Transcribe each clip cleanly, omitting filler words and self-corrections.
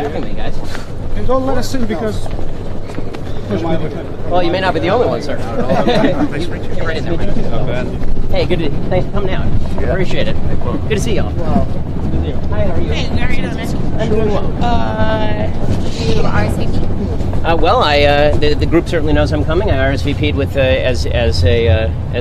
having me, guys. And don't let us in because... Well, you may not be the only one, sir. Nice to meet you. Great to meet you. Not bad. Hey, thanks for coming out. Yeah. Appreciate it. Good to see y'all. Wow. Hi, how are you? Hey, how are you doing, man? I'm doing well. You RSVP? Well, the group certainly knows I'm coming. I RSVP'd with as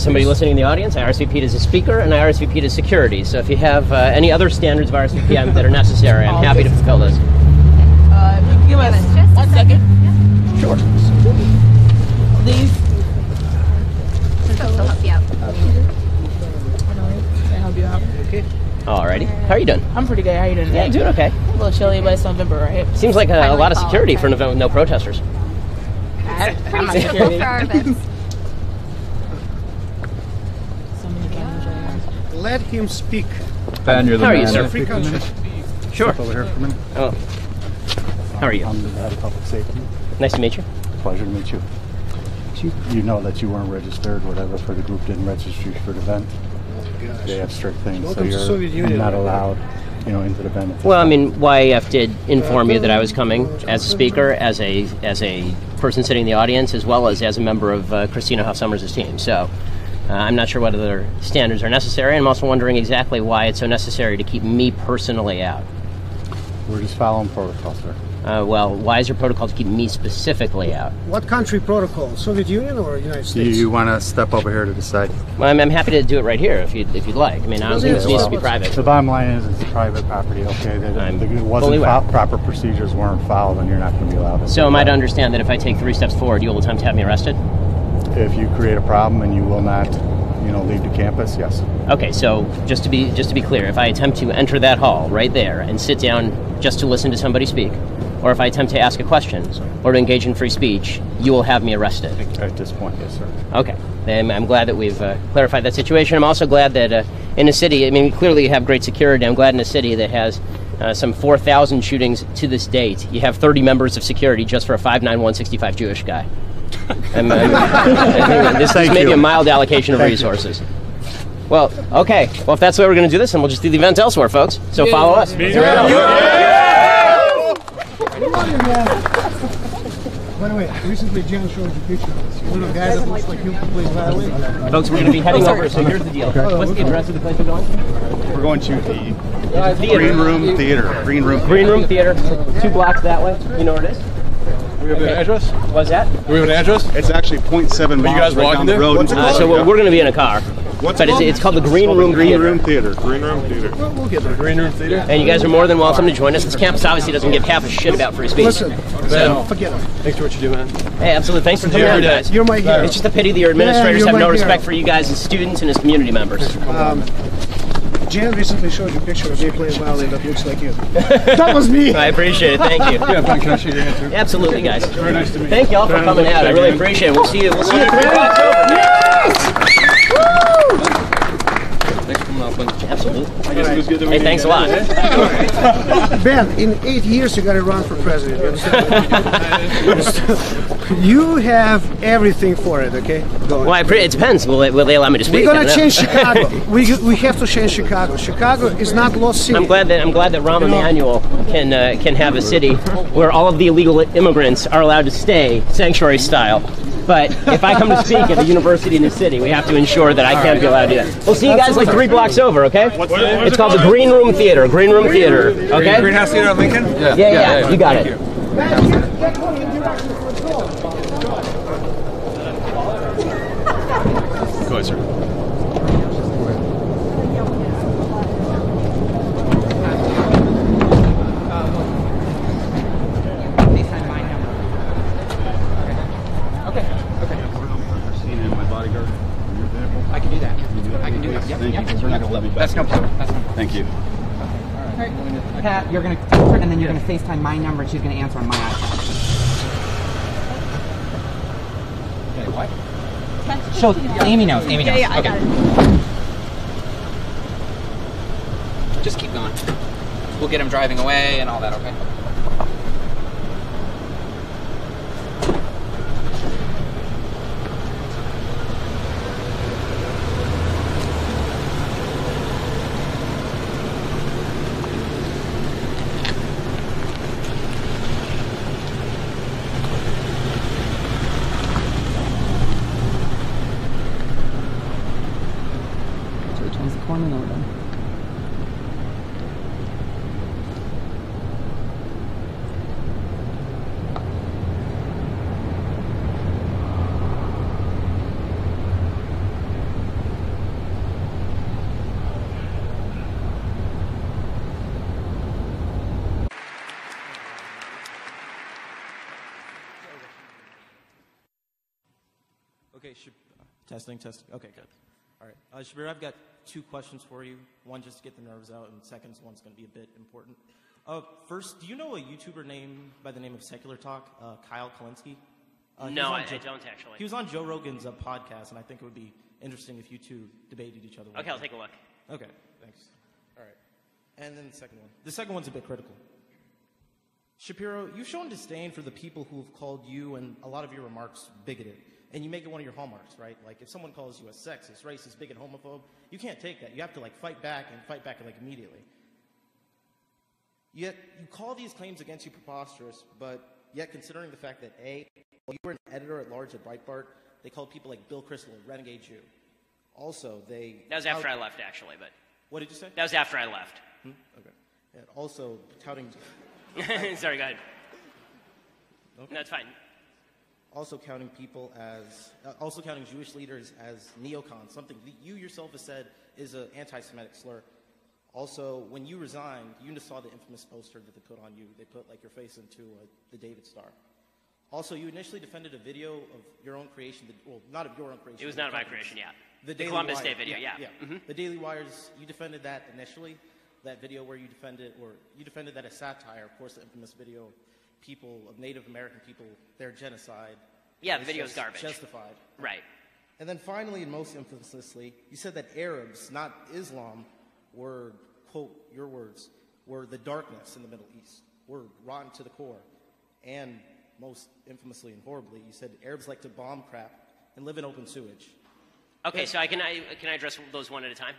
somebody listening in the audience. I RSVP'd as a speaker, and I RSVP'd as security. So if you have any other standards of RSVP that are necessary, I'm happy to fulfill those. Give us 1 second. Sure. Please. They'll help you out. Can I help you out? Okay. Alrighty. How are you doing? I'm pretty good. How you doing today? Yeah, doing okay. A little chilly, but it's November, right? Seems like a lot of security for no protesters. I'm not Pretty typical security. for our events. So many cameras right now. Let him speak. Ben, you're the How are you, man. sir? Free country. Sure. Over here for a minute. Oh. How are you? I'm the head of public safety. Nice to meet you. Pleasure to meet you. You know that you weren't registered, whatever, for the group didn't register you for the event. They have strict things, Welcome to so Soviet you're Union. not allowed, into the event. Well, I mean, YAF did inform you that I was coming as a speaker, as a person sitting in the audience, as well as a member of Christina Hoff Summers' team. So I'm not sure what other standards are necessary. I'm also wondering exactly why it's so necessary to keep me personally out. We're just following protocol, sir. Well, why is there protocol to keep me specifically out? What country protocol? Soviet Union or United States? You want to step over here to decide? Well, I'm happy to do it right here if you'd like. I mean, I don't think this needs to be private. The bottom line is it's private property, okay? I'm It fully wasn't aware. proper procedures weren't followed, and you're not going to be allowed to So do am I to that. understand that if I take 3 steps forward, you will attempt to have me arrested? If you create a problem and you will not, leave the campus, yes. Okay, so just to be clear, if I attempt to enter that hall right there and sit down just to listen to somebody speak, or if I attempt to ask a question or to engage in free speech, you will have me arrested. At this point, yes, sir. Okay, then I'm glad that we've clarified that situation. I'm also glad that in a city, I mean, we clearly have great security. I'm glad in a city that has some 4,000 shootings to this date, you have 30 members of security just for a 5'9", 165 Jewish guy. I think this is maybe a mild allocation of resources. Well, okay. Well, if that's the way we're going to do this, then we'll just do the event elsewhere, folks. So follow us. By the way, recently Jan showed you picture of little guy that looks like him who plays violin. Folks, we're going to be heading over. So here's the deal. What's the address of the place we're going? We're going to the Theater. Green Room Theater. Green Room Theater. 2 blocks that way. You know where it is? We have an address? What's that? Do we have an address? It's actually 0.7 miles guys right walking down the there? road. What's it called? So we're going to be in a car. What's But it called? it's called the Green Room Green Theater. Room Theater. Green Room Theater. We'll get there. Green Room Theater? And you guys are more than welcome to join us. This campus obviously doesn't give half a shit about free speech. Listen, forget him. Thanks for what you do, man. Hey, absolutely. Thanks for coming out, guys. You're my hero. It's just a pity that your administrators you're have my no hero. respect for you guys as students and as community members. Jan recently showed you a picture of me playing violin that looks like you. That was me. I appreciate it. Thank you. Yeah, Ben, can I shake your hand too? Absolutely, guys. Very nice to meet you. Thank y'all for coming out. I really appreciate it. We'll see you. We'll see you 3 blocks over. Thanks for coming out, Ben. Absolutely. I guess it was good that we Hey, thanks a lot. Ben, in 8 years you got to run for president. You understand? You have everything for it, okay? Go on. Well, it depends. Will they allow me to speak? We're I gonna don't know. change Chicago. we have to change Chicago. Chicago is not lost city. I'm glad that Rahm Emanuel can have a city where all of the illegal immigrants are allowed to stay, sanctuary style. But if I come to speak at a university in the city, we have to ensure that I can't be allowed to do that. We'll see you guys like 3 blocks over, okay? It's called the Green Room Theater. Green Room Theater, okay? Greenhouse Theater on Lincoln? Yeah. You got it. Go ahead, sir. I can do that. I can do that. Yep. You're not going to let me back. That's no problem. That's no problem. Thank you. Pat, you're gonna text her, and then you're gonna FaceTime my number, and she's gonna answer on my iPhone. Okay, what? So Amy knows. Amy knows. Yeah, I okay. got it. Just keep going. We'll get him driving away and all that. Okay. Okay, testing. Okay, good. All right, Shapiro, I've got 2 questions for you. One, just to get the nerves out, and second one's going to be a bit important. First, do you know a YouTuber by the name of Secular Talk, Kyle Kalinske? No, I don't actually. He was on Joe Rogan's podcast, and I think it would be interesting if you two debated each other. Okay, I'll take a look. Okay, thanks. All right. And then the second one. The second one's a bit critical. Shapiro, you've shown disdain for the people who have called you and a lot of your remarks bigoted. And you make it one of your hallmarks, right? Like, if someone calls you a sexist, racist, bigot, homophobe, you can't take that. You have to, like, fight back immediately. Yet, you call these claims against you preposterous, but yet, considering the fact that, A, while you were an editor-at-large at Breitbart, they called people like Bill Kristol a renegade Jew. Also, That was after I left, actually, but... What did you say? That was after I left. Okay. And also, touting... Sorry, go ahead. Okay. No, it's fine. Also counting Jewish leaders as neocons, something that you yourself have said is an anti-Semitic slur. Also, when you resigned, you just saw the infamous poster that they put on you. They put like your face into the David Star. Also, you initially defended a video of your own creation. Well, not of your own creation. It was not of my creation, yeah. The Columbus Day video, yeah. Mm-hmm. The Daily Wire's, you defended that initially. That video where you defended that as satire. Of course, the infamous video of Native American people, their genocide. Yeah, the video is garbage. Justified. Right. And then finally, and most infamously, you said that Arabs, not Islam, were, quote, your words, were the darkness in the Middle East, were rotten to the core. And most infamously and horribly, you said Arabs like to bomb crap and live in open sewage. Okay, so can I address those one at a time?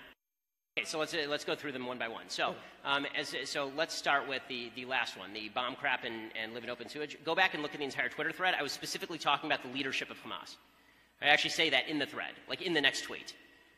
Okay, so let's go through them one by one. So, so let's start with the last one, the bomb crap and live in open sewage. Go back and look at the entire Twitter thread. I was specifically talking about the leadership of Hamas. I actually say that in the thread, like in the next tweet.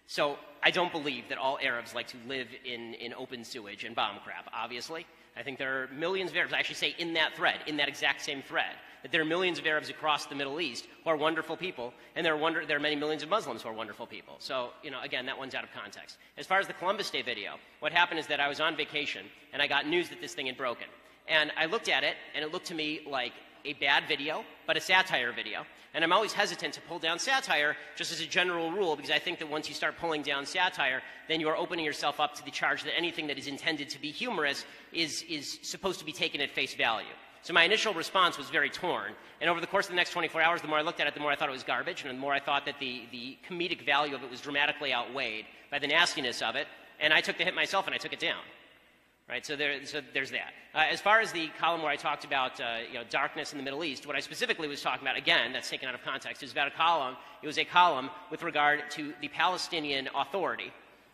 So I don't believe that all Arabs like to live in open sewage and bomb crap, obviously. I think there are millions of Arabs, I actually say in that thread, in that exact same thread, that there are millions of Arabs across the Middle East who are wonderful people, and there are many millions of Muslims who are wonderful people. So, again, that one's out of context. As far as the Columbus Day video, what happened is that I was on vacation, and I got news that this thing had broken. And I looked at it, and it looked to me like a bad video, but a satire video. And I'm always hesitant to pull down satire just as a general rule, because I think that once you start pulling down satire, then you are opening yourself up to the charge that anything that is intended to be humorous is supposed to be taken at face value. So my initial response was very torn. And over the course of the next 24 hours, the more I looked at it, the more I thought it was garbage, and the more I thought that the comedic value of it was dramatically outweighed by the nastiness of it. And I took the hit myself, and I took it down. Right, so there's that. As far as the column where I talked about darkness in the Middle East, what I specifically was talking about, again, that's taken out of context, is about a column. It was a column with regard to the Palestinian Authority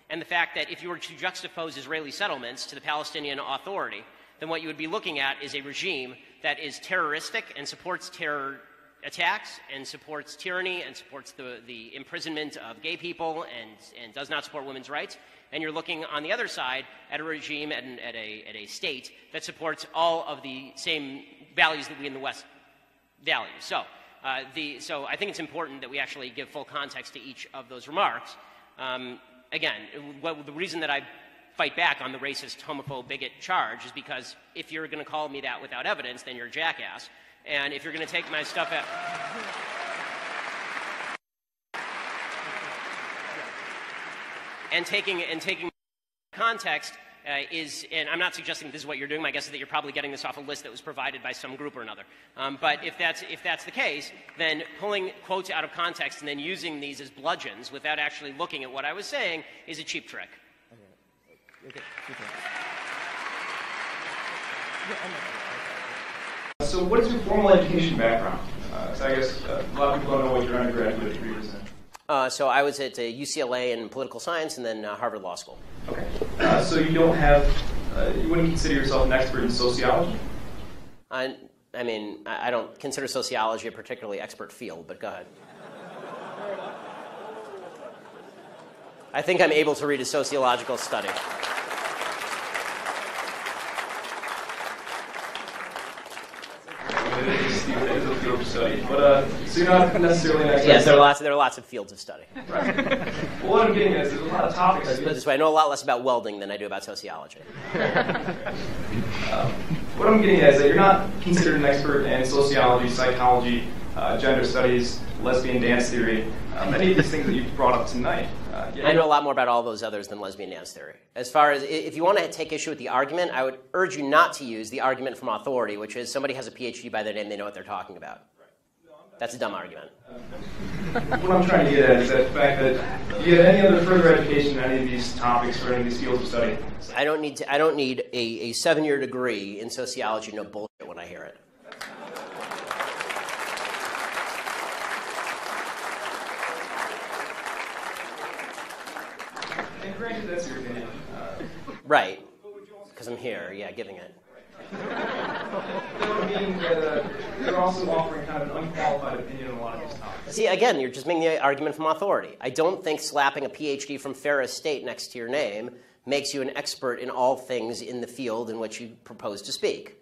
and the fact that if you were to juxtapose Israeli settlements to the Palestinian Authority, then what you would be looking at is a regime that is terroristic and supports terror attacks and supports tyranny and supports the imprisonment of gay people and does not support women's rights. And you're looking on the other side at a regime, at a state that supports all of the same values that we in the West value. So I think it's important that we actually give full context to each of those remarks. Again, the reason that I fight back on the racist, homophobe, bigot charge is because if you're going to call me that without evidence, then you're a jackass. And if you're going to take my stuff out... And taking context and I'm not suggesting this is what you're doing. My guess is that you're probably getting this off a list that was provided by some group or another. But if that's the case, then pulling quotes out of context and then using these as bludgeons without actually looking at what I was saying is a cheap trick. Okay. So what is your formal education background? So I guess a lot of people don't know what your undergraduate degree was in. So I was at UCLA in political science and then Harvard Law School. Okay. So you don't have, you wouldn't consider yourself an expert in sociology? I don't consider sociology a particularly expert field, but go ahead. I think I'm able to read a sociological study. It is a field of study, but so you're not necessarily an expert. Yes, there are lots of fields of study. Right. Well, what I'm getting at is there's a lot of topics. Let's put it this way: I know a lot less about welding than I do about sociology. What I'm getting at is that you're not considered an expert in sociology, psychology, gender studies, lesbian dance theory, many of these things that you've brought up tonight. I know a lot more about all those others than lesbian dance theory. As far as if you want to take issue with the argument, I would urge you not to use the argument from authority, which is somebody has a PhD by their name, they know what they're talking about. That's a dumb argument. What I'm trying to get at is that fact that do you have any other further education in any of these topics or any of these fields of study? I don't need a 7-year degree in sociology. No bullshit when I hear it. And granted, that's your opinion. Right, because I'm here, yeah, giving it. That would mean that you're also offering kind of an unqualified opinion on a lot of these topics. See, again, you're just making the argument from authority. I don't think slapping a PhD from Ferris State next to your name makes you an expert in all things in the field in which you propose to speak.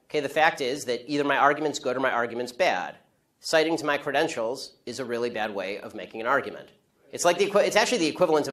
Okay, the fact is that either my argument's good or my argument's bad. Citing to my credentials is a really bad way of making an argument. It's like it's actually the equivalent